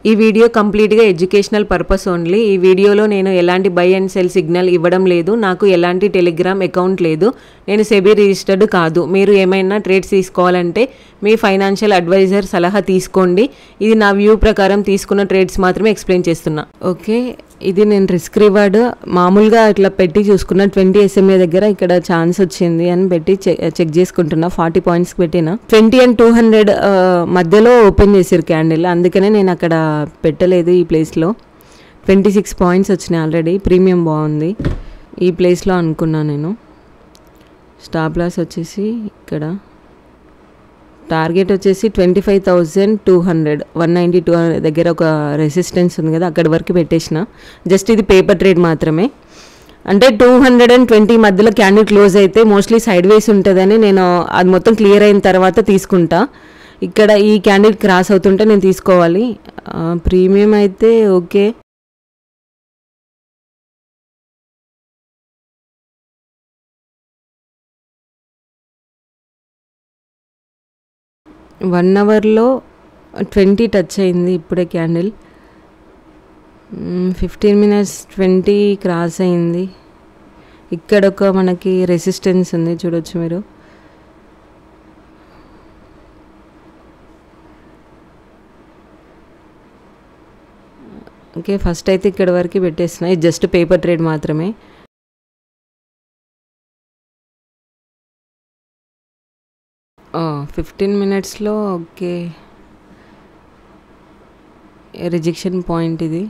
ఈ వీడియో కంప్లీట్గా educational purpose only. ఈ వీడియోలో నేను ఎలాంటి బై అండ్ సెల్ సిగ్నల్ ఇవ్వడం లేదు. నాకు ఎలాంటి టెలిగ్రామ్ అకౌంట్ లేదు. నేను సెబీ రిజిస్టర్డ్ కాదు. మీరు ఏమైనా ట్రేడ్స్ తీసుకోవాలంటే మీ ఫైనాన్షియల్ అడ్వైజర్ సలహా తీసుకోండి. ఇది నా వ్యూ ప్రకారం తీసుకున్న ట్రేడ్స్ మాత్రమే ఎక్స్ప్లెయిన్ చేస్తున్నా. ఓకే, ఇది నేను రిస్క్ రివార్డ్ మామూలుగా ఇట్లా పెట్టి చూసుకున్న 20 SMA దగ్గర ఇక్కడ ఛాన్స్ వచ్చింది అని పెట్టి చెక్ చేసుకుంటున్నా. 40 పాయింట్స్కి పెట్టిన 20 and 200 మధ్యలో ఓపెన్ చేసారు క్యాండిల్, అందుకనే నేను అక్కడ పెట్టలేదు. ఈ ప్లేస్లో 26 పాయింట్స్ వచ్చినాయి ఆల్రెడీ. ప్రీమియం బాగుంది ఈ ప్లేస్లో అనుకున్నా నేను. స్టాప్ లాస్ వచ్చేసి ఇక్కడ టార్గెట్ వచ్చేసి 25,200 192 దగ్గర ఒక రెసిస్టెన్స్ ఉంది కదా, అక్కడి వరకు పెట్టేసిన. జస్ట్ ఇది పేపర్ ట్రేడ్ మాత్రమే. అంటే 220 మధ్యలో క్యాండిల్ క్లోజ్ అయితే మోస్ట్లీ సైడ్ వేస్ ఉంటుందని నేను అది మొత్తం క్లియర్ అయిన తర్వాత తీసుకుంటా. ఇక్కడ ఈ క్యాండిల్ క్రాస్ అవుతుంటే నేను తీసుకోవాలి. ప్రీమియం అయితే ఓకే. వన్ అవర్లో 20 టచ్ అయింది ఇప్పుడే క్యాండిల్. 15 minutes 20 క్రాస్ అయింది. ఇక్కడ ఒక మనకి రెసిస్టెన్స్ ఉంది చూడొచ్చు మీరు. ఓకే, ఫస్ట్ అయితే ఇక్కడ వరకు పెట్టేసిన. ఇది జస్ట్ పేపర్ ట్రేడ్ మాత్రమే. ఓ 15 minutesలో ఓకే రిజెక్షన్ పాయింట్ ఇది.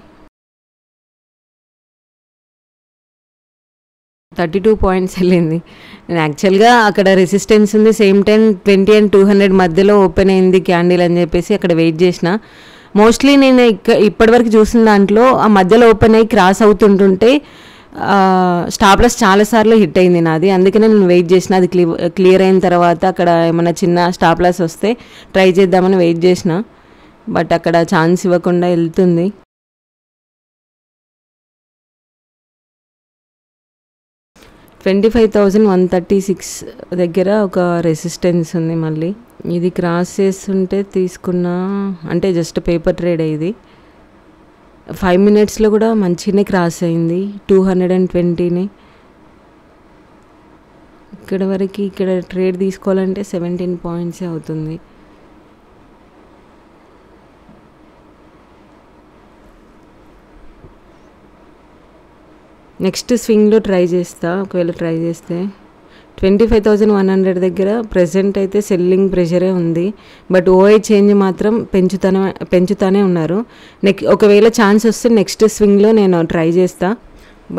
32 పాయింట్స్ వెళ్ళింది. నేను యాక్చువల్గా అక్కడ రెసిస్టెన్స్ ఉంది, సేమ్ టైం 20 and 200 మధ్యలో ఓపెన్ అయింది క్యాండిల్ అని చెప్పేసి అక్కడ వెయిట్ చేసిన. మోస్ట్లీ నేను ఇప్పటివరకు చూసిన దాంట్లో ఆ మధ్యలో ఓపెన్ అయ్యి క్రాస్ అవుతుంటుంటే స్టాప్ లాస్ చాలాసార్లు హిట్ అయింది నాది, అందుకనే నేను వెయిట్ చేసిన. అది క్లియర్ అయిన తర్వాత అక్కడ ఏమైనా చిన్న స్టాప్ లాస్ వస్తే ట్రై చేద్దామని వెయిట్ చేసిన. బట్ అక్కడ ఛాన్స్ ఇవ్వకుండా వెళ్తుంది. $25,136 దగ్గర ఒక రెసిస్టెన్స్ ఉంది. మళ్ళీ ఇది క్రాస్ చేస్తుంటే తీసుకున్నా. అంటే జస్ట్ పేపర్ ట్రేడ్ ఇది. 5 minutesలో కూడా మంచిగానే క్రాస్ అయింది 220ని. ఇక్కడ వరకు ఇక్కడ ట్రేడ్ తీసుకోవాలంటే 17 పాయింట్సే అవుతుంది. నెక్స్ట్ స్వింగ్లో ట్రై చేస్తా. ఒకవేళ ట్రై చేస్తే 25,100 దగ్గర ప్రెజెంట్ అయితే సెల్లింగ్ ప్రెషరే ఉంది. బట్ ఓఐ చేంజ్ మాత్రం పెంచుతానే ఉన్నారు. ఒకవేళ ఛాన్స్ వస్తే నెక్స్ట్ స్వింగ్లో నేను ట్రై చేస్తా.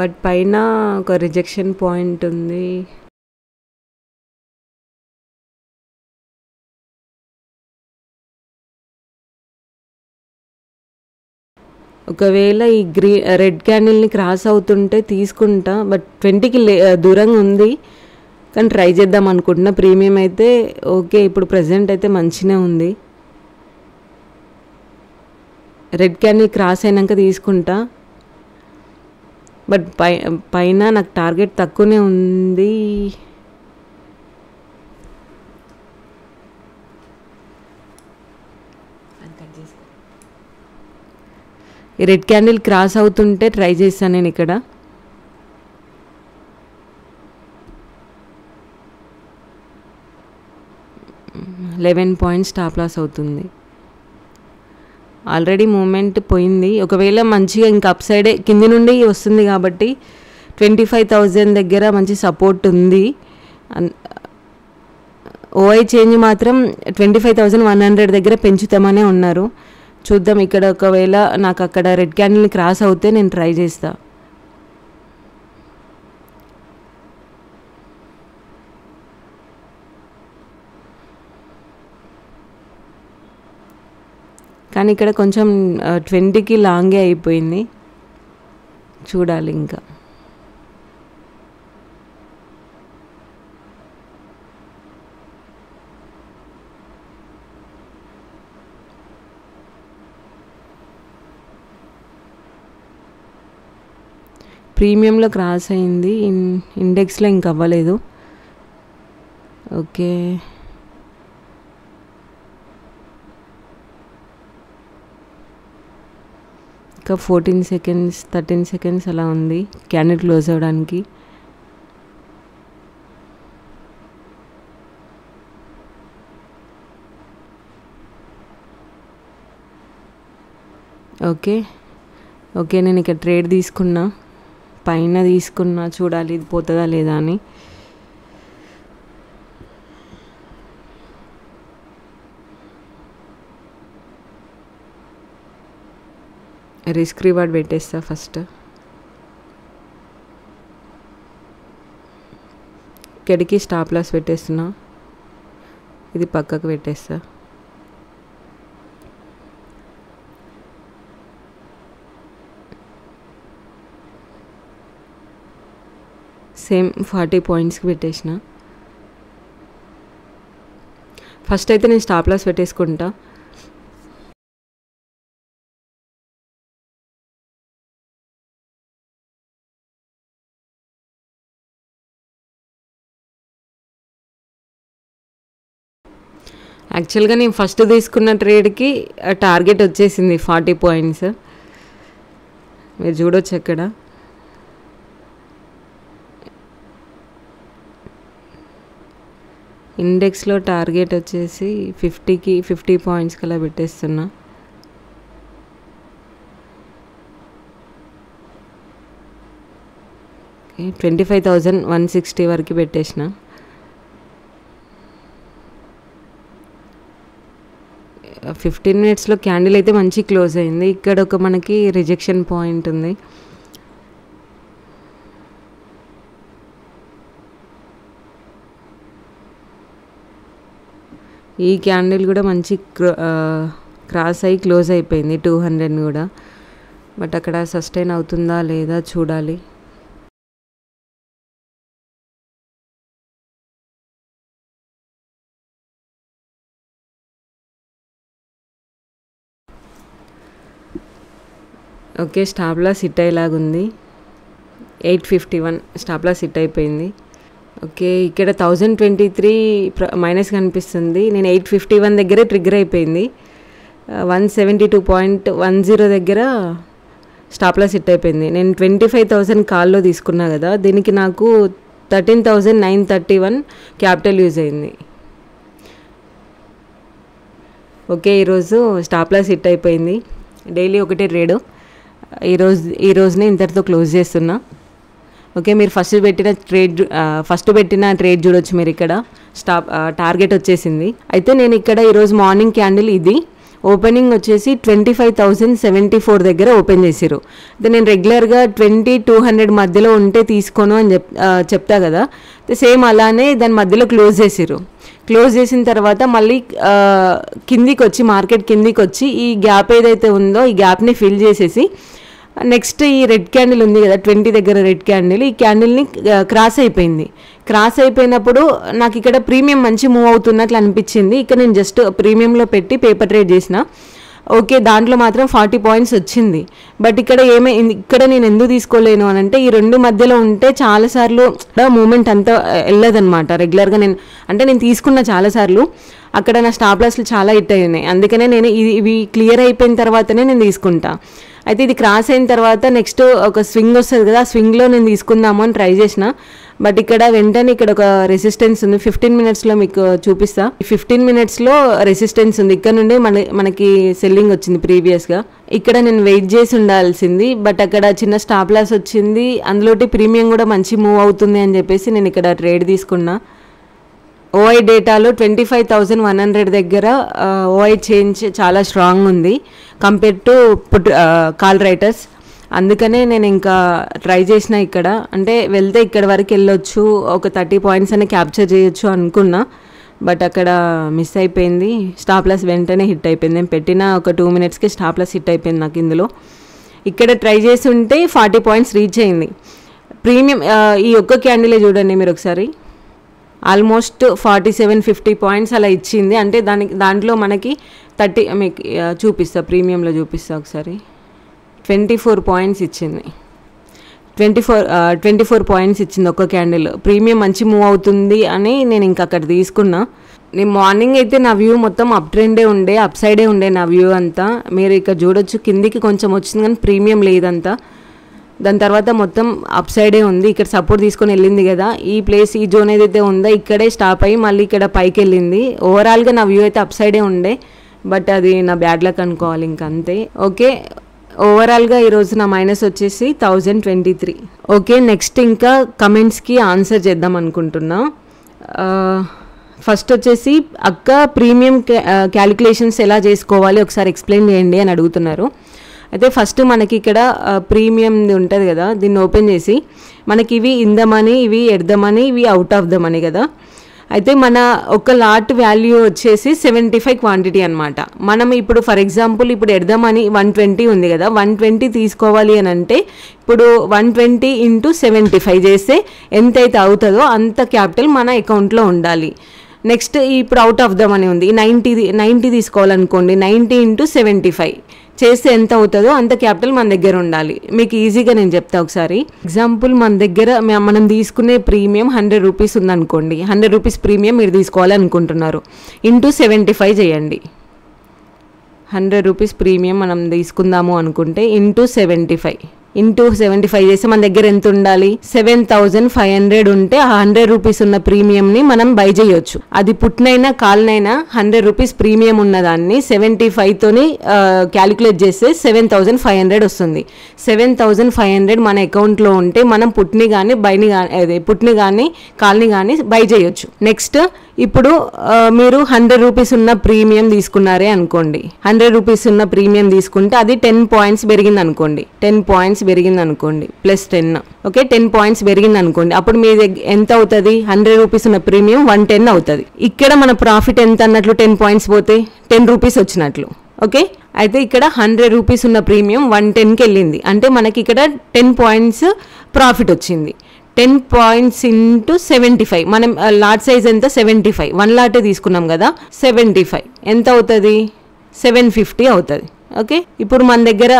బట్ పైన ఒక రిజెక్షన్ పాయింట్ ఉంది. ఒకవేళ ఈ రెడ్ క్యాండిల్ని క్రాస్ అవుతుంటే తీసుకుంటా. బట్ 20కి దూరంగా ఉంది కానీ ట్రై చేద్దాం అనుకుంటున్నా. ప్రీమియం అయితే ఓకే, ఇప్పుడు ప్రజెంట్ అయితే మంచిగా ఉంది. రెడ్ క్యాండిల్ క్రాస్ అయినాక తీసుకుంటా. బట్ పైన నాకు టార్గెట్ తక్కువనే ఉంది. ఈ రెడ్ క్యాండిల్ క్రాస్ అవుతుంటే ట్రై చేస్తాను నేను ఇక్కడ. $11 స్టాప్ లాస్ అవుతుంది. ఆల్రెడీ మూమెంట్ పోయింది. ఒకవేళ మంచిగా ఇంకా అప్ సైడే కింది నుండి వస్తుంది కాబట్టి 25,000 దగ్గర మంచి సపోర్ట్ ఉంది. ఓఐ చేంజ్ మాత్రం 25,100 దగ్గర పెంచుతామనే ఉన్నారు. చూద్దాం. ఇక్కడ ఒకవేళ నాకు అక్కడ రెడ్ క్యాండిల్ని క్రాస్ అవుతే నేను ట్రై చేస్తా. కానీ ఇక్కడ కొంచెం 20కి లాంగే అయిపోయింది. చూడాలి ఇంకా. ప్రీమియంలో క్రాస్ అయింది, ఇండెక్స్లో ఇంకా అవ్వలేదు. ఓకే, ఇంకా 14 సెకండ్స్ 13 సెకండ్స్ అలా ఉంది క్యాండిల్ క్లోజ్ అవ్వడానికి. ఓకే నేను ఇక్కడ ట్రేడ్ తీసుకున్నా, పైన తీసుకున్నా, చూడాలి ఇది పోతుందా లేదా అని. రిస్క్ రివార్డ్ పెట్టేస్తా ఫస్ట్. ఇక్కడికి స్టాప్ లాస్ పెట్టేస్తున్నా, ఇది పక్కకు పెట్టేస్తా. సేమ్ 40 పాయింట్స్కి పెట్టేసిన. ఫస్ట్ అయితే నేను స్టాప్ లాస్ పెట్టేసుకుంటా. యాక్చువల్గా నేను ఫస్ట్ తీసుకున్న ట్రేడ్కి టార్గెట్ వచ్చేసింది 40 పాయింట్స్, మీరు చూడొచ్చు అక్కడ. ఇండెక్స్లో టార్గెట్ వచ్చేసి 50 పాయింట్స్కి అలా పెట్టేస్తున్నా. ఓకే 25,160 వరకు పెట్టేసిన. ఆ 15 మినిట్స్లో క్యాండిల్ అయితే మంచి క్లోజ్ అయింది. ఇక్కడ ఒక మనకి రిజెక్షన్ పాయింట్ ఉంది. ఈ క్యాండిల్ కూడా మంచి క్రాస్ అయ్యి క్లోజ్ అయిపోయింది 200 కూడా. బట్ అక్కడ సస్టైన్ అవుతుందా లేదా చూడాలి. ఓకే స్టాప్ లాస్ హిట్ అయ్యేలాగుంది. 851 స్టాప్ లాస్ హిట్ అయిపోయింది. ఓకే ఇక్కడ 1023 మైనస్ కనిపిస్తుంది. నేను 851 దగ్గరే ట్రిగ్గర్ అయిపోయింది. 172.10 దగ్గర స్టాప్ లాస్ హిట్ అయిపోయింది. నేను 25,000 కాల్లో తీసుకున్నా కదా, దీనికి నాకు 13,931 క్యాపిటల్ యూజ్ అయింది. ఓకే ఈరోజు స్టాప్ లాస్ హిట్ అయిపోయింది. డైలీ ఒకటే ట్రేడు. ఈరోజునే ఇంతటితో క్లోజ్ చేస్తున్నా. ఓకే మీరు ఫస్ట్ పెట్టిన ట్రేడ్ చూడొచ్చు. మీరు ఇక్కడ టార్గెట్ వచ్చేసింది. అయితే నేను ఇక్కడ ఈరోజు మార్నింగ్ క్యాండిల్ ఇది ఓపెనింగ్ వచ్చేసి 25,074 దగ్గర ఓపెన్ చేసిరు. అయితే నేను రెగ్యులర్గా 20,200 మధ్యలో ఉంటే తీసుకోను అని చెప్తా కదా, సేమ్ అలానే దాని మధ్యలో క్లోజ్ చేసిరు. క్లోజ్ చేసిన తర్వాత మళ్ళీ కిందికి వచ్చి మార్కెట్ కిందికి వచ్చి ఈ గ్యాప్ ఏదైతే ఉందో ఈ గ్యాప్ని ఫిల్ చేసేసి నెక్స్ట్ ఈ రెడ్ క్యాండిల్ ఉంది కదా 20 దగ్గర రెడ్ క్యాండిల్, ఈ క్యాండిల్ని క్రాస్ అయిపోయింది. క్రాస్ అయిపోయినప్పుడు నాకు ఇక్కడ ప్రీమియం మంచి మూవ్ అవుతున్నట్లు అనిపించింది. ఇక్కడ నేను జస్ట్ ప్రీమియంలో పెట్టి పేపర్ ట్రేడ్ చేసిన. ఓకే దాంట్లో మాత్రం 40 పాయింట్స్ వచ్చింది. బట్ ఇక్కడ ఇక్కడ నేను ఎందుకు తీసుకోలేను అని అంటే ఈ రెండు మధ్యలో ఉంటే చాలాసార్లు మూమెంట్ అంతా వెళ్ళదనమాట. రెగ్యులర్గా నేను తీసుకున్న చాలాసార్లు అక్కడ నా స్టాప్ లాస్లు చాలా హిట్ అయినాయి. అందుకనే నేను ఇవి క్లియర్ అయిపోయిన తర్వాతనే నేను తీసుకుంటా. అయితే ఇది క్రాస్ అయిన తర్వాత నెక్స్ట్ ఒక స్వింగ్ వస్తుంది కదా, ఆ స్వింగ్లో నేను తీసుకుందాము అని ట్రై చేసిన. బట్ ఇక్కడ వెంటనే ఇక్కడ ఒక రెసిస్టెన్స్ ఉంది. 15 మినిట్స్లో మీకు చూపిస్తా. 15 మినిట్స్లో రెసిస్టెన్స్ ఉంది. ఇక్కడ నుండి మనకి సెల్లింగ్ వచ్చింది ప్రీవియస్గా. ఇక్కడ నేను వెయిట్ చేసి ఉండాల్సింది. బట్ అక్కడ చిన్న స్టాప్ లాస్ వచ్చింది. అందులోటి ప్రీమియం కూడా మంచి మూవ్ అవుతుంది అని చెప్పేసి నేను ఇక్కడ ట్రేడ్ తీసుకున్నా. ఓఐ డేటాలో 25,100 దగ్గర ఓఐ చేంజ్ చాలా స్ట్రాంగ్ ఉంది కంపేర్ టు కాల్ రైటర్స్. అందుకనే నేను ఇంకా ట్రై చేసిన. ఇక్కడ అంటే వెళ్తే ఇక్కడ వరకు వెళ్ళొచ్చు, ఒక 30 పాయింట్స్ అని క్యాప్చర్ చేయొచ్చు అనుకున్నా. బట్ అక్కడ మిస్ అయిపోయింది. స్టాప్ లాస్ వెంటనే హిట్ అయిపోయింది. నేను పెట్టిన ఒక 2 మినిట్స్కి స్టాప్ లాస్ హిట్ అయిపోయింది నాకు ఇందులో. ఇక్కడ ట్రై చేసి ఉంటే 40 పాయింట్స్ రీచ్ అయింది. ప్రీమియం ఈ ఒక్క క్యాండిలే చూడండి మీరు ఒకసారి, ఆల్మోస్ట్ 47-50 పాయింట్స్ అలా ఇచ్చింది. అంటే దాంట్లో మనకి 30 మీకు చూపిస్తా, ప్రీమియంలో చూపిస్తా ఒకసారి. 24 పాయింట్స్ ఇచ్చింది. 24 పాయింట్స్ ఇచ్చింది ఒక్క క్యాండిల్. ప్రీమియం మంచి మూవ్ అవుతుంది అని నేను ఇంకా అక్కడ తీసుకున్నా. నేను మార్నింగ్ అయితే నా వ్యూ మొత్తం అప్ ట్రెండే ఉండే, అప్ సైడే ఉండే నా వ్యూ అంతా. మీరు ఇక్కడ చూడొచ్చు కిందికి కొంచెం వచ్చింది కానీ ప్రీమియం లేదంతా. దాని తర్వాత మొత్తం అప్ సైడే ఉంది. ఇక్కడ సపోర్ట్ తీసుకొని వెళ్ళింది కదా, ఈ ప్లేస్ ఈ జోన్ ఏదైతే ఉందో ఇక్కడే స్టాప్ అయ్యి మళ్ళీ ఇక్కడ పైకి వెళ్ళింది. ఓవరాల్గా నా వ్యూ అయితే అప్ సైడే ఉండే, బట్ అది నా బ్యాడ్ లక్ అనుకోవాలి ఇంక అంతే. ఓకే, ఓవరాల్గా ఈరోజు నా మైనస్ వచ్చేసి 1023. ఓకే, నెక్స్ట్ ఇంకా కమెంట్స్కి ఆన్సర్ చేద్దాం అనుకుంటున్నా. ఫస్ట్ వచ్చేసి అక్క ప్రీమియం క్యాలిక్యులేషన్స్ ఎలా చేసుకోవాలి ఒకసారి ఎక్స్ప్లెయిన్ చేయండి అని అడుగుతున్నారు. అయితే ఫస్ట్ మనకి ఇక్కడ ప్రీమియం ఉంటుంది కదా, దీన్ని ఓపెన్ చేసి మనకి ఇవి ఇన్ ద మనీ, ఇవి ఎట్ ద మనీ, ఇవి అవుట్ ఆఫ్ ద మనీ కదా. అయితే మన ఒక లాట్ వాల్యూ వచ్చేసి 75 క్వాంటిటీ అనమాట. మనం ఇప్పుడు ఫర్ ఎగ్జాంపుల్ ఇప్పుడు ఎట్ ద మనీ 120 ఉంది కదా, 120 తీసుకోవాలి అని అంటే ఇప్పుడు 120 × 75 చేస్తే ఎంతైతే అవుతుందో అంత క్యాపిటల్ మన అకౌంట్లో ఉండాలి. నెక్స్ట్ ఇప్పుడు అవుట్ ఆఫ్ ద మనీ ఉంది, 90 తీసుకోవాలనుకోండి, 90 × 75 చేస్తే ఎంత అవుతుందో అంత క్యాపిటల్ మన దగ్గర ఉండాలి. మీకు ఈజీగా నేను చెప్తా ఒకసారి. ఎగ్జాంపుల్ మన దగ్గర మనం తీసుకునే ప్రీమియం 100 రూపీస్ ఉందనుకోండి, 100 రూపీస్ ప్రీమియం మీరు తీసుకోవాలనుకుంటున్నారు, × 75 చేయండి. 100 రూపీస్ ప్రీమియం మనం తీసుకుందాము అనుకుంటే × 75 చేస్తే మన దగ్గర ఎంత ఉండాలి, 7500 ఉంటే ఆ 100 రూపీస్ ఉన్న ప్రీమియంని మనం బై చేయొచ్చు. అది పుట్టినైనా కాలనైనా 100 రూపీస్ ప్రీమియం ఉన్నదాన్ని 75తోని క్యాలిక్యులేట్ చేస్తే 7500 వస్తుంది. 7500 మన అకౌంట్లో ఉంటే మనం పుట్టిని కానీ పుట్టిని కానీ కాలనీ కానీ బై చేయొచ్చు. నెక్స్ట్ ఇప్పుడు మీరు 100 రూపీస్ ఉన్న ప్రీమియం తీసుకున్నారే అనుకోండి, 100 రూపీస్ ఉన్న ప్రీమియం తీసుకుంటే అది 10 పాయింట్స్ పెరిగింది అనుకోండి, 10 పాయింట్స్ పెరిగింది అనుకోండి +10. ఓకే, 10 పాయింట్స్ పెరిగింది అనుకోండి, అప్పుడు మీ ఎంత అవుతుంది, 100 రూపీస్ ఉన్న ప్రీమియం 110 అవుతుంది. ఇక్కడ మన ప్రాఫిట్ ఎంత అన్నట్లు, 10 పాయింట్స్ పోతే 10 రూపీస్ వచ్చినట్లు. ఓకే, అయితే ఇక్కడ 100 రూపీస్ ఉన్న ప్రీమియం 110కి వెళ్ళింది అంటే మనకి ఇక్కడ 10 పాయింట్స్ ప్రాఫిట్ వచ్చింది. 10 పాయింట్స్ × 75, మనం లాట్ సైజ్ ఎంత 75, 1 లాటే తీసుకున్నాం కదా, 75 ఎంత అవుతుంది, 750 అవుతుంది. ఓకే, ఇప్పుడు మన దగ్గర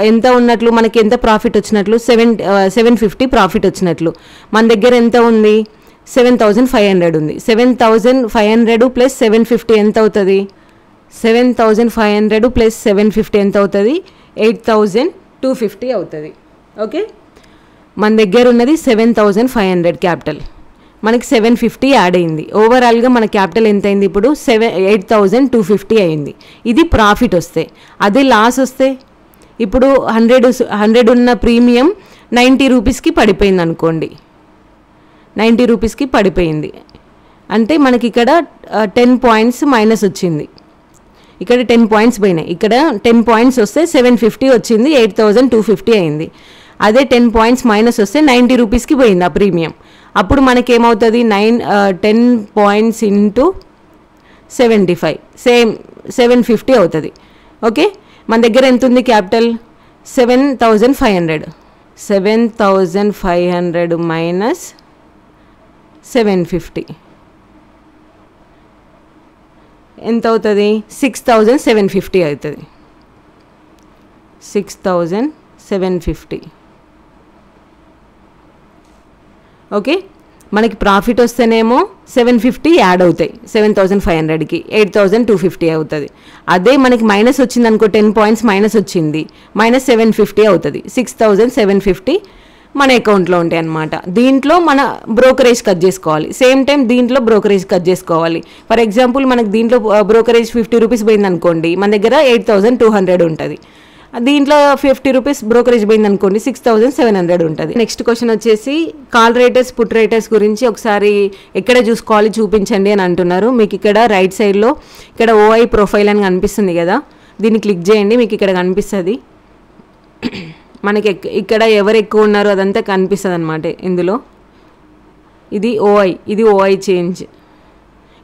ఎంత ఉన్నట్లు, మనకి ఎంత ప్రాఫిట్ వచ్చినట్లు, 750 ప్రాఫిట్ వచ్చినట్లు. మన దగ్గర ఎంత ఉంది, 7500 ఉంది. 7500 + 750 ఎంత అవుతుంది, 7500 + 750 ఎంత అవుతుంది, 8250 అవుతుంది. ఓకే, మన దగ్గర ఉన్నది 7500 క్యాపిటల్, మనకి 750 యాడ్ అయింది. ఓవరాల్గా మన క్యాపిటల్ ఎంత అయింది ఇప్పుడు, 8250 అయింది. ఇది ప్రాఫిట్ వస్తే. అదే లాస్ వస్తే ఇప్పుడు 100 ఉన్న ప్రీమియం 90 రూపీస్కి పడిపోయింది అనుకోండి, 90 రూపీస్కి పడిపోయింది అంటే మనకి ఇక్కడ 10 పాయింట్స్ మైనస్ వచ్చింది. ఇక్కడ 10 పాయింట్స్ పోయినాయి, ఇక్కడ 10 పాయింట్స్ వస్తే 750 వచ్చింది, 8250 అయింది. అదే 10 పాయింట్స్ మైనస్ వస్తే 90 రూపీస్కి పోయింది ఆ ప్రీమియం. అప్పుడు మనకేమవుతుంది, 10 పాయింట్స్ × 75 సేమ్ 750 అవుతుంది. ఓకే, మన దగ్గర ఎంత ఉంది క్యాపిటల్, 7500. 7500 మైనస్ 750 ఎంత అవుతుంది, 6750 అవుతుంది. 6750. ఓకే, మనకి ప్రాఫిట్ వస్తేనేమో 750 యాడ్ అవుతాయి, 7500కి 8250 అవుతుంది. అదే మనకి మైనస్ వచ్చింది అనుకో, 10 పాయింట్స్ మైనస్ వచ్చింది, -750 అవుతుంది. 6750 మన అకౌంట్లో ఉంటాయి అన్నమాట. దీంట్లో మన బ్రోకరేజ్ కట్ చేసుకోవాలి, సేమ్ టైం దీంట్లో బ్రోకరేజ్ కట్ చేసుకోవాలి. ఫర్ ఎగ్జాంపుల్ మనకి దీంట్లో బ్రోకరేజ్ 50 రూపీస్ పోయింది అనుకోండి, మన దగ్గర 8200 ఉంటుంది. దీంట్లో 50 రూపీస్ బ్రోకరేజ్ పోయింది అనుకోండి, 6700 ఉంటుంది. నెక్స్ట్ క్వశ్చన్ వచ్చేసి కాల్ రైటర్స్ పుట్ రైటర్స్ గురించి ఒకసారి ఎక్కడ చూసుకోవాలి చూపించండి అని అంటున్నారు. మీకు ఇక్కడ రైట్ సైడ్లో ఇక్కడ ఓఐ ప్రొఫైల్ అని కనిపిస్తుంది కదా, దీన్ని క్లిక్ చేయండి, మీకు ఇక్కడ కనిపిస్తుంది. మనకి ఇక్కడ ఎవరు ఎక్కువ ఉన్నారో అదంతా కనిపిస్తుంది అనమాట ఇందులో. ఇది ఓఐ చేంజ్,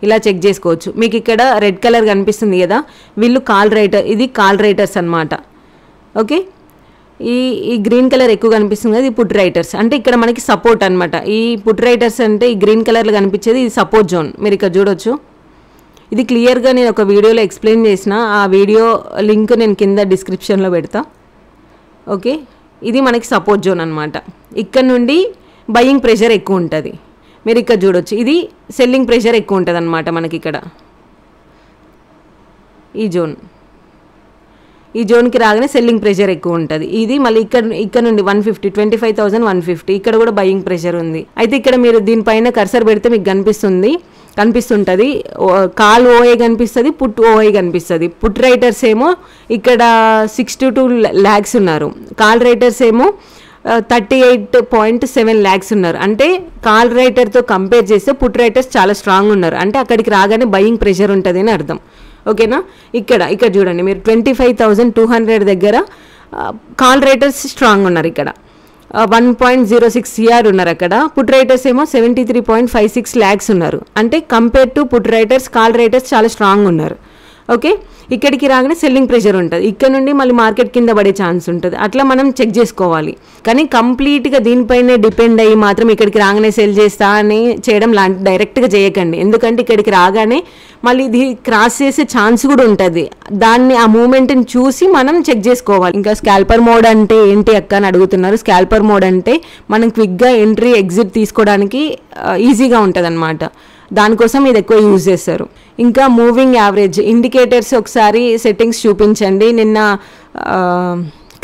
ఇలా చెక్ చేసుకోవచ్చు. మీకు ఇక్కడ రెడ్ కలర్ కనిపిస్తుంది కదా, వీళ్ళు కాల్ రైటర్, ఇది కాల్ రైటర్స్ అనమాట. ఓకే, ఈ గ్రీన్ కలర్ ఎక్కువ కనిపిస్తుంది కదా, ఈ పుట్ రైటర్స్ అంటే ఇక్కడ మనకి సపోర్ట్ అనమాట. ఈ పుట్ రైటర్స్ అంటే ఈ గ్రీన్ కలర్లో కనిపించేది ఇది సపోర్ట్ జోన్, మీరు ఇక్కడ చూడొచ్చు. ఇది క్లియర్గా నేను ఒక వీడియోలో ఎక్స్ప్లెయిన్ చేసిన, ఆ వీడియో లింక్ నేను కింద డిస్క్రిప్షన్లో పెడతా. ఓకే, ఇది మనకి సపోర్ట్ జోన్ అనమాట. ఇక్కడ నుండి బయింగ్ ప్రెషర్ ఎక్కువ ఉంటుంది, మీరు ఇక్కడ చూడొచ్చు. ఇది సెల్లింగ్ ప్రెషర్ ఎక్కువ ఉంటుంది అనమాట మనకి ఇక్కడ. ఈ జోన్కి రాగానే సెల్లింగ్ ప్రెషర్ ఎక్కువ ఉంటుంది. ఇది మళ్ళీ ఇక్కడ నుండి 150 25,150 ఇక్కడ కూడా బయింగ్ ప్రెషర్ ఉంది. అయితే ఇక్కడ మీరు దీనిపైన కర్సర్ పెడితే మీకు కనిపిస్తుంటుంది. కాల్ ఓఏ కనిపిస్తుంది, పుట్ ఓఏ కనిపిస్తుంది. పుట్ రైటర్స్ ఏమో ఇక్కడ 62 lakhs ఉన్నారు, కాల్ రైటర్స్ ఏమో 38.7 lakhs ఉన్నారు. అంటే కాల్ రైటర్తో కంపేర్ చేస్తే పుట్ రైటర్స్ చాలా స్ట్రాంగ్ ఉన్నారు. అంటే అక్కడికి రాగానే బయింగ్ ప్రెషర్ ఉంటుంది అని అర్థం. ఓకేనా. ఇక్కడ చూడండి మీరు 25,200 దగ్గర కాల్ రైటర్స్ స్ట్రాంగ్ ఉన్నారు. ఇక్కడ 1.06 CR ఉన్నారు. అక్కడ పుట్ రైటర్స్ ఏమో 73.56 lakhs ఉన్నారు. అంటే compare to put writers call writers చాలా స్ట్రాంగ్ ఉన్నారు. ఓకే, ఇక్కడికి రాగానే సెల్లింగ్ ప్రెషర్ ఉంటుంది. ఇక్కడ నుండి మళ్ళీ మార్కెట్ కింద పడే ఛాన్స్ ఉంటుంది. అట్లా మనం చెక్ చేసుకోవాలి. కానీ కంప్లీట్గా దీనిపైనే డిపెండ్ అయ్యి మాత్రం ఇక్కడికి రాగానే సెల్ చేస్తా అని చేయడం డైరెక్ట్గా చేయకండి. ఎందుకంటే ఇక్కడికి రాగానే మళ్ళీ ఇది క్రాస్ చేసే ఛాన్స్ కూడా ఉంటుంది. ఆ మూమెంట్ని చూసి మనం చెక్ చేసుకోవాలి. ఇంకా స్కాల్పర్ మోడ్ అంటే ఏంటి అక్క అని అడుగుతున్నారు. స్కాల్పర్ మోడ్ అంటే మనం క్విక్గా ఎంట్రీ ఎగ్జిట్ తీసుకోవడానికి ఈజీగా ఉంటుంది అన్నమాట. దానికోసం ఇది ఎక్కువ యూజ్ చేస్తారు. ఇంకా మూవింగ్ యావరేజ్ ఇండికేటర్స్ ఒకసారి సెట్టింగ్స్ చూపించండి. నిన్న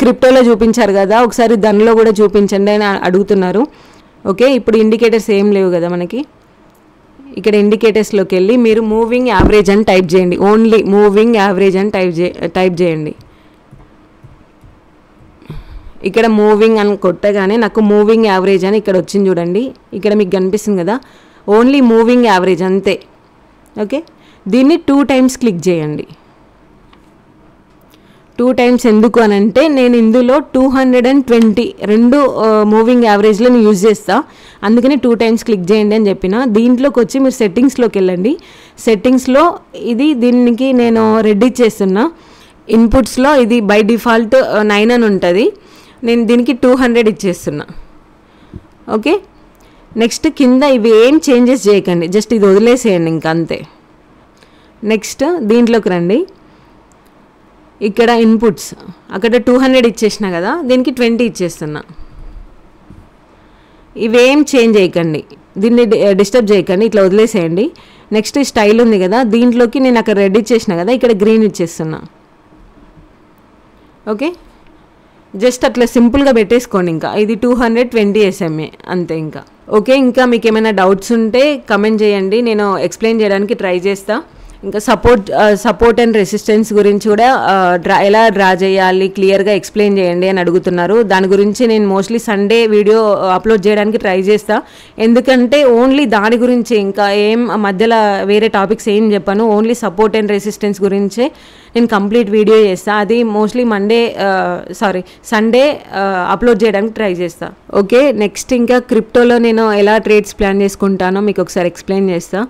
క్రిప్టోలో చూపించారు కదా, ఒకసారి దానిలో కూడా చూపించండి అని అడుగుతున్నారు. ఓకే, ఇప్పుడు ఇండికేటర్స్ ఏం లేవు కదా మనకి. ఇక్కడ ఇండికేటర్స్లోకి వెళ్ళి మీరు మూవింగ్ యావరేజ్ అని టైప్ చేయండి. ఓన్లీ మూవింగ్ యావరేజ్ అని టైప్ చేయండి. ఇక్కడ మూవింగ్ అని కొట్టగానే నాకు మూవింగ్ యావరేజ్ అని ఇక్కడ వచ్చింది చూడండి. ఇక్కడ మీకు కనిపిస్తుంది కదా, ఓన్లీ మూవింగ్ యావరేజ్ అంతే. ఓకే, దీన్ని 2 times క్లిక్ చేయండి. 2 times ఎందుకు అని అంటే నేను ఇందులో 220 రెండు మూవింగ్ యావరేజ్లో నేను యూజ్ చేస్తా, అందుకని 2 times క్లిక్ చేయండి అని చెప్పిన. దీంట్లోకి వచ్చి మీరు సెట్టింగ్స్లోకి వెళ్ళండి. సెట్టింగ్స్లో దీనికి నేను రెడ్ ఇచ్చేస్తున్నా. ఇన్పుట్స్లో ఇది బై డిఫాల్ట్ 9 అని ఉంటుంది, నేను దీనికి 200 ఇచ్చేస్తున్నా. ఓకే, నెక్స్ట్ కింద ఇవి ఏం చేంజెస్ చేయకండి, జస్ట్ ఇది వదిలేసేయండి ఇంకా అంతే. నెక్స్ట్ దీంట్లోకి రండి. ఇక్కడ ఇన్పుట్స్ అక్కడ 200 ఇచ్చేసిన కదా, దీనికి 20 ఇచ్చేస్తున్నా. ఇవేం చేంజ్ చేయకండి, దీన్ని డిస్టర్బ్ చేయకండి, ఇట్లా వదిలేసేయండి. నెక్స్ట్ స్టైల్ ఉంది కదా, దీంట్లోకి నేను అక్కడ రెడ్ ఇచ్చేసిన కదా, ఇక్కడ గ్రీన్ ఇచ్చేస్తున్నా. ఓకే, జస్ట్ అట్లా సింపుల్గా పెట్టేసుకోండి. ఇంకా ఇది 220 SMA అంతే ఇంకా. ఓకే, ఇంకా మీకు ఏమైనా డౌట్స్ ఉంటే కమెంట్ చేయండి, నేను ఎక్స్ప్లెయిన్ చేయడానికి ట్రై చేస్తా. ఇంకా సపోర్ట్ అండ్ రెసిస్టెన్స్ గురించి కూడా ఎలా డ్రా చేయాలి క్లియర్గా ఎక్స్ప్లెయిన్ చేయండి అని అడుగుతున్నారు. దాని గురించి నేను మోస్ట్లీ సండే వీడియో అప్లోడ్ చేయడానికి ట్రై చేస్తా. ఎందుకంటే ఓన్లీ దాని గురించి, ఇంకా ఏం మధ్యలో వేరే టాపిక్స్ ఏం చెప్పాను, ఓన్లీ సపోర్ట్ అండ్ రెసిస్టెన్స్ గురించే నేను కంప్లీట్ వీడియో చేస్తాను. అది మోస్ట్లీ సండే అప్లోడ్ చేయడానికి ట్రై చేస్తా. ఓకే, నెక్స్ట్ ఇంకా క్రిప్టోలో నేను ఎలా ట్రేడ్స్ ప్లాన్ చేసుకుంటానో మీకు ఒకసారి ఎక్స్ప్లెయిన్ చేస్తా.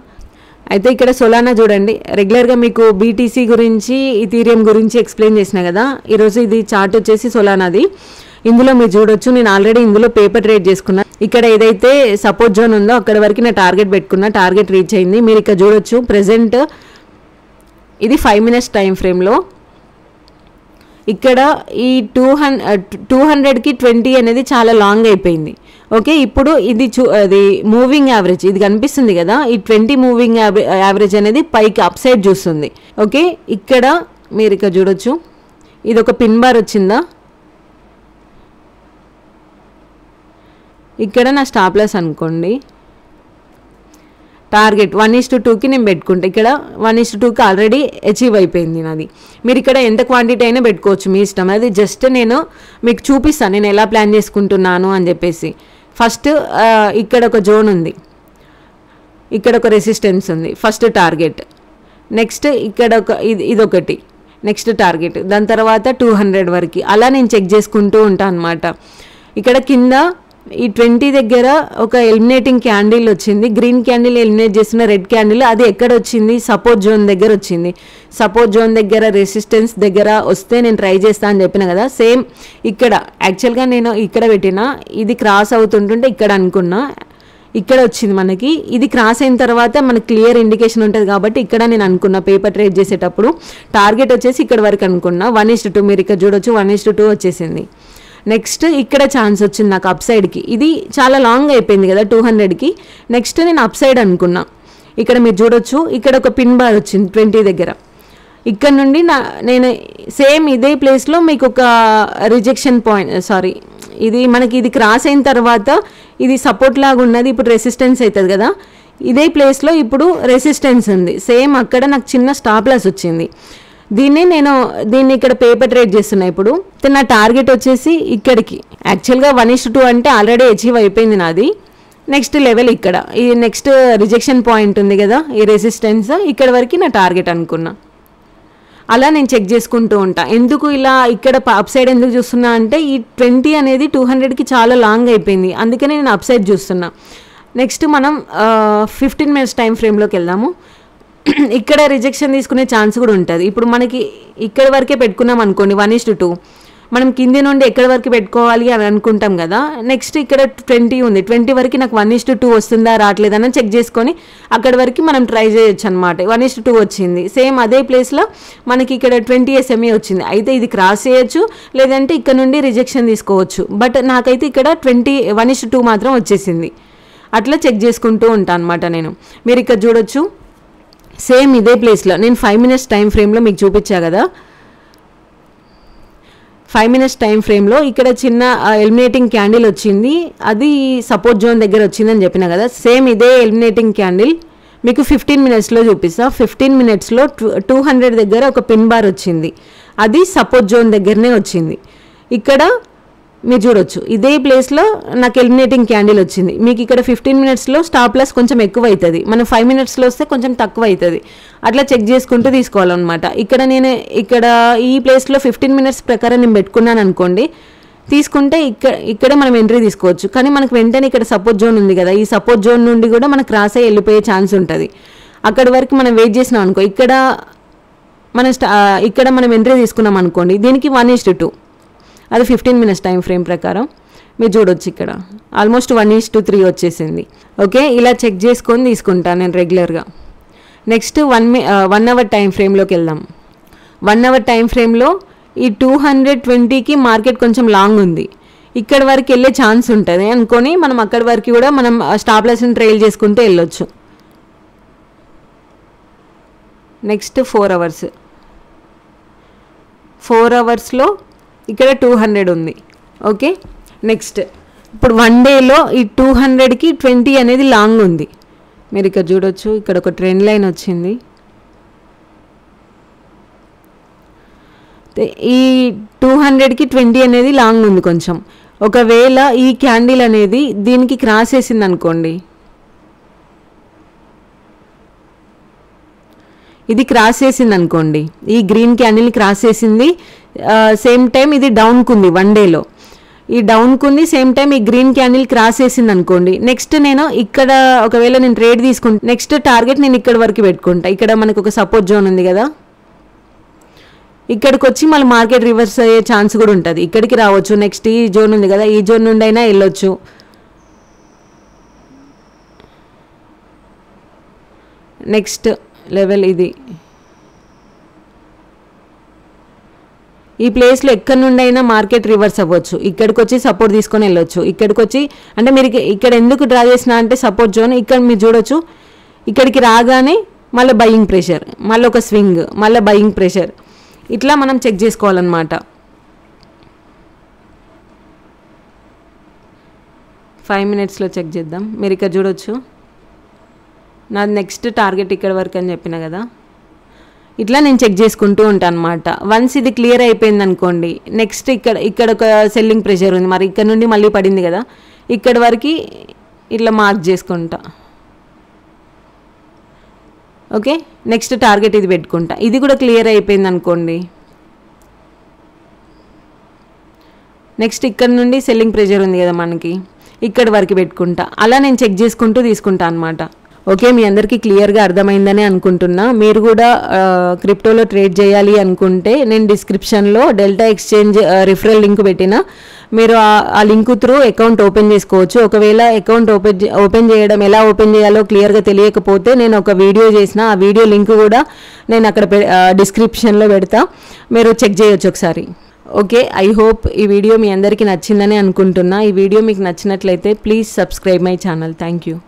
అయితే ఇక్కడ సొలానా చూడండి, రెగ్యులర్గా మీకు BTC గురించి ఇథీరియం గురించి ఎక్స్ప్లెయిన్ చేసిన కదా, ఈరోజు ఇది చార్ట్ వచ్చేసి సొలానాది. ఇందులో మీరు చూడొచ్చు, నేను ఆల్రెడీ ఇందులో పేపర్ ట్రేడ్ చేసుకున్నా. ఇక్కడ ఏదైతే సపోర్ట్ జోన్ ఉందో అక్కడ వరకు నేను టార్గెట్ పెట్టుకున్నా, టార్గెట్ రీచ్ అయింది. మీరు ఇక్కడ చూడొచ్చు ప్రెజెంట్ ఇది 5 minutes టైం ఫ్రేమ్లో. ఇక్కడ ఈ 200కి 20 అనేది చాలా లాంగ్ అయిపోయింది. ఓకే, ఇప్పుడు అది మూవింగ్ యావరేజ్ ఇది కనిపిస్తుంది కదా, ఈ 20 మూవింగ్ యావరేజ్ అనేది పైకి అప్ సైడ్ చూస్తుంది. ఓకే, ఇక్కడ మీరు ఇక్కడ చూడొచ్చు, ఇది ఒక పిన్ బార్ వచ్చిందా, ఇక్కడ నా స్టాప్ లాస్ అనుకోండి. టార్గెట్ 1:2కి నేను పెట్టుకుంటా, ఇక్కడ 1:2కి ఆల్రెడీ అచీవ్ అయిపోయింది నాది. మీరు ఇక్కడ ఎంత క్వాంటిటీ అయినా పెట్టుకోవచ్చు, మీ ఇష్టం. అది జస్ట్ నేను మీకు చూపిస్తాను నేను ఎలా ప్లాన్ చేసుకుంటున్నాను అని చెప్పేసి. ఫస్ట్ ఇక్కడ ఒక జోన్ ఉంది, ఇక్కడ ఒక రెసిస్టెన్స్ ఉంది, ఫస్ట్ టార్గెట్. నెక్స్ట్ ఇక్కడ ఇదొకటి, నెక్స్ట్ టార్గెట్, దాని తర్వాత 200 వరకు. అలా నేను చెక్ చేసుకుంటూ ఉంటాను అన్నమాట. ఇక్కడ కింద ఈ 20 దగ్గర ఒక ఎలిమినేటింగ్ క్యాండిల్ వచ్చింది, గ్రీన్ క్యాండిల్ ఎలిమినేట్ చేసిన రెడ్ క్యాండిల్, అది ఎక్కడ వచ్చింది, సపోర్ట్ జోన్ దగ్గర వచ్చింది. సపోర్ట్ జోన్ దగ్గర రెసిస్టెన్స్ దగ్గర వస్తే నేను ట్రై చేస్తా అని చెప్పిన కదా, సేమ్ ఇక్కడ యాక్చువల్గా నేను ఇక్కడ పెట్టిన, ఇది క్రాస్ అవుతుంటుంటే ఇక్కడ అనుకున్నా, ఇక్కడ వచ్చింది మనకి. ఇది క్రాస్ అయిన తర్వాత మనకు క్లియర్ ఇండికేషన్ ఉంటుంది కాబట్టి ఇక్కడ నేను అనుకున్నా పేపర్ ట్రేడ్ చేసేటప్పుడు టార్గెట్ వచ్చేసి ఇక్కడ వరకు అనుకున్నా 1:2. మీరు ఇక్కడ చూడొచ్చు 1:2 వచ్చేసింది. నెక్స్ట్ ఇక్కడ ఛాన్స్ వచ్చింది నాకు అప్ సైడ్కి, ఇది చాలా లాంగ్ అయిపోయింది కదా 200కి. నెక్స్ట్ నేను అప్ సైడ్ అనుకున్నా, ఇక్కడ మీరు చూడొచ్చు, ఇక్కడ ఒక పిన్ బార్ వచ్చింది 20 దగ్గర. ఇక్కడ నుండి నేను సేమ్ ఇదే ప్లేస్లో మీకు ఒక రిజెక్షన్ పాయింట్ ఇది మనకి ఇది క్రాస్ అయిన తర్వాత ఇది సపోర్ట్ లాగా ఉన్నది, ఇప్పుడు రెసిస్టెన్స్ అవుతుంది కదా, ఇదే ప్లేస్లో ఇప్పుడు రెసిస్టెన్స్ ఉంది. సేమ్ అక్కడ నాకు చిన్న స్టాప్ లాస్ వచ్చింది. దీన్ని ఇక్కడ పేపర్ ట్రేడ్ చేస్తున్నా. ఇప్పుడు నా టార్గెట్ వచ్చేసి ఇక్కడికి, యాక్చువల్గా 1:2 అంటే ఆల్రెడీ అచీవ్ అయిపోయింది నాది. నెక్స్ట్ లెవెల్ ఇక్కడ, ఈ నెక్స్ట్ రిజెక్షన్ పాయింట్ ఉంది కదా, ఈ రెసిస్టెన్స్ ఇక్కడ వరకు నా టార్గెట్ అనుకున్నా. అలా నేను చెక్ చేసుకుంటూ ఉంటా. ఎందుకు ఇలా ఇక్కడ అప్ సైడ్ ఎందుకు చూస్తున్నా అంటే ఈ 20 అనేది 200కి చాలా లాంగ్ అయిపోయింది, అందుకనే నేను అప్ సైడ్ చూస్తున్నా. నెక్స్ట్ మనం 15 మినిట్స్ టైం ఫ్రేమ్లోకి వెళ్దాము. ఇక్కడ రిజెక్షన్ తీసుకునే ఛాన్స్ కూడా ఉంటుంది. ఇప్పుడు మనకి ఇక్కడ వరకే పెట్టుకున్నాం అనుకోండి 1:2, మనం కింది నుండి ఎక్కడి వరకు పెట్టుకోవాలి అని అనుకుంటాం కదా. నెక్స్ట్ ఇక్కడ 20 ఉంది, 20 వరకు నాకు 1:2 వస్తుందా రావట్లేదని చెక్ చేసుకొని అక్కడి వరకు మనం ట్రై చేయొచ్చు అనమాట. 1:2 వచ్చింది. సేమ్ అదే ప్లేస్లో మనకి ఇక్కడ 20 SMA వచ్చింది. అయితే ఇది క్రాస్ చేయొచ్చు, లేదంటే ఇక్కడ నుండి రిజెక్షన్ తీసుకోవచ్చు. బట్ నాకైతే ఇక్కడ 1:2 మాత్రం వచ్చేసింది. అట్లా చెక్ చేసుకుంటూ ఉంటాను అనమాట నేను. మీరు ఇక్కడ చూడొచ్చు, సేమ్ ఇదే ప్లేస్లో నేను 5 మినిట్స్ టైం ఫ్రేమ్లో మీకు చూపించా కదా, 5 మినిట్స్ టైం ఫ్రేమ్లో ఇక్కడ చిన్న ఎలిమినేటింగ్ క్యాండిల్ వచ్చింది, అది సపోర్ట్ జోన్ దగ్గర వచ్చిందని చెప్పిన కదా. సేమ్ ఇదే ఎలిమినేటింగ్ క్యాండిల్ మీకు 15 మినిట్స్లో చూపిస్తా. 15 మినిట్స్లో 200 దగ్గర ఒక పిన్ బార్ వచ్చింది, అది సపోర్ట్ జోన్ దగ్గరనే వచ్చింది. ఇక్కడ మీరు చూడొచ్చు ఇదే ప్లేస్లో నాకు ఎలిమినేటింగ్ క్యాండిల్ వచ్చింది. మీకు ఇక్కడ 15 మినిట్స్లో స్టాప్ లాస్ కొంచెం ఎక్కువ అవుతుంది, మనం 5 మినిట్స్లో వస్తే కొంచెం తక్కువ అవుతుంది. అట్లా చెక్ చేసుకుంటూ తీసుకోవాలన్నమాట. నేను ఇక్కడ ఈ ప్లేస్లో 15 మినిట్స్ ప్రకారం నేను పెట్టుకున్నాను అనుకోండి, తీసుకుంటే ఇక్కడ మనం ఎంట్రీ తీసుకోవచ్చు. కానీ మనకు వెంటనే ఇక్కడ సపోర్ట్ జోన్ ఉంది కదా, ఈ సపోర్ట్ జోన్ నుండి కూడా మనకు క్రాస్ అయ్యి వెళ్ళిపోయే ఛాన్స్ ఉంటుంది. అక్కడి వరకు మనం వెయిట్ చేసినాం అనుకో, ఇక్కడ మనం ఎంట్రీ తీసుకున్నాం అనుకోండి, దీనికి 1:2, అది 15 మినిట్స్ టైం ఫ్రేమ్ ప్రకారం మీరు చూడొచ్చు. ఇక్కడ ఆల్మోస్ట్ 1:3 వచ్చేసింది. ఓకే, ఇలా చెక్ చేసుకొని తీసుకుంటాను నేను రెగ్యులర్గా. నెక్స్ట్ 1 అవర్ టైం ఫ్రేమ్లోకి వెళ్దాం. 1 అవర్ టైం ఫ్రేమ్లో ఈ 220కి మార్కెట్ కొంచెం లాంగ్ ఉంది, ఇక్కడ వరకు వెళ్ళే ఛాన్స్ ఉంటుంది అనుకొని మనం అక్కడి వరకు కూడా మనం స్టాప్ లాస్ని ట్రైల్ చేసుకుంటూ వెళ్ళొచ్చు. Next 4 hours. 4 అవర్స్లో ఇక్కడ 200 ఉంది. ఓకే, నెక్స్ట్ ఇప్పుడు 1 డేలో ఈ 200కి 20 అనేది లాంగ్ ఉంది. మీరు ఇక్కడ చూడొచ్చు, ఇక్కడ ఒక ట్రెండ్ లైన్ వచ్చింది. ఈ 200కి 20 అనేది లాంగ్ ఉంది కొంచెం. ఒకవేళ ఈ క్యాండిల్ అనేది దీనికి క్రాస్ చేసింది అనుకోండి, ఇది క్రాస్ చేసింది అనుకోండి, ఈ గ్రీన్ క్యాండిల్ క్రాస్ చేసింది, సేమ్ టైం ఇది డౌన్కు ఉంది 1 డేలో, ఈ డౌన్కు ఉంది, సేమ్ టైం ఈ గ్రీన్ క్యాండిల్ క్రాస్ చేసింది అనుకోండి, నెక్స్ట్ నేను ఇక్కడ ఒకవేళ నేను ట్రేడ్ తీసుకుంటే నెక్స్ట్ టార్గెట్ నేను ఇక్కడ వరకు పెట్టుకుంటా. ఇక్కడ మనకు ఒక సపోర్ట్ జోన్ ఉంది కదా, ఇక్కడికి వచ్చి మళ్ళీ మార్కెట్ రివర్స్ అయ్యే ఛాన్స్ కూడా ఉంటుంది. ఇక్కడికి రావచ్చు, నెక్స్ట్ ఈ జోన్ ఉంది కదా, ఈ జోన్ నుండి అయినా వెళ్ళొచ్చు. నెక్స్ట్ లెవెల్ ఇది, ఈ ప్లేస్లో ఎక్కడి నుండి అయినా మార్కెట్ రివర్స్ అవ్వచ్చు. ఇక్కడికి వచ్చి సపోర్ట్ తీసుకొని వెళ్ళొచ్చు. ఇక్కడికి వచ్చి అంటే మీరు ఇక్కడ ఎందుకు డ్రా చేసినా అంటే సపోర్ట్ జోన్ ఇక్కడ మీరు చూడొచ్చు, ఇక్కడికి రాగానే మళ్ళీ బయింగ్ ప్రెషర్, మళ్ళీ ఒక స్వింగ్, మళ్ళీ బయింగ్ ప్రెషర్, ఇట్లా మనం చెక్ చేసుకోవాలన్నమాట. 5 మినిట్స్లో చెక్ చేద్దాం. మీరు ఇక్కడ చూడొచ్చు, నాది నెక్స్ట్ టార్గెట్ ఇక్కడ వరకు అని చెప్పిన కదా, ఇట్లా నేను చెక్ చేసుకుంటూ ఉంటాను అనమాట. వన్స్ ఇది క్లియర్ అయిపోయింది అనుకోండి, నెక్స్ట్ ఇక్కడ ఒక సెల్లింగ్ ప్రెషర్ ఉంది, మరి ఇక్కడ నుండి మళ్ళీ పడింది కదా, ఇక్కడ వరకు ఇట్లా మార్క్ చేసుకుంటా. ఓకే, నెక్స్ట్ టార్గెట్ ఇది పెట్టుకుంటా. ఇది కూడా క్లియర్ అయిపోయింది అనుకోండి, నెక్స్ట్ ఇక్కడ నుండి సెల్లింగ్ ప్రెషర్ ఉంది కదా మనకి, ఇక్కడ వరకు పెట్టుకుంటా. అలా నేను చెక్ చేసుకుంటూ తీసుకుంటా అనమాట. ఓకే, మీ అందరికీ క్లియర్గా అర్థమైందని అనుకుంటున్నా. మీరు కూడా క్రిప్టోలో ట్రేడ్ చేయాలి అనుకుంటే నేను డిస్క్రిప్షన్లో డెల్టా ఎక్స్చేంజ్ రిఫరల్ లింక్ పెట్టిన, మీరు ఆ లింక్ త్రూ అకౌంట్ ఓపెన్ చేసుకోవచ్చు. ఒకవేళ అకౌంట్ ఓపెన్ చేయడం ఎలా ఓపెన్ చేయాలో క్లియర్గా తెలియకపోతే నేను ఒక వీడియో చేసిన, ఆ వీడియో లింక్ కూడా నేను అక్కడ డిస్క్రిప్షన్లో పెడతా, మీరు చెక్ చేయొచ్చు ఒకసారి. ఓకే, ఐ హోప్ ఈ వీడియో మీ అందరికీ నచ్చిందని అనుకుంటున్నా. ఈ వీడియో మీకు నచ్చినట్లయితే please subscribe my channel. Thank you.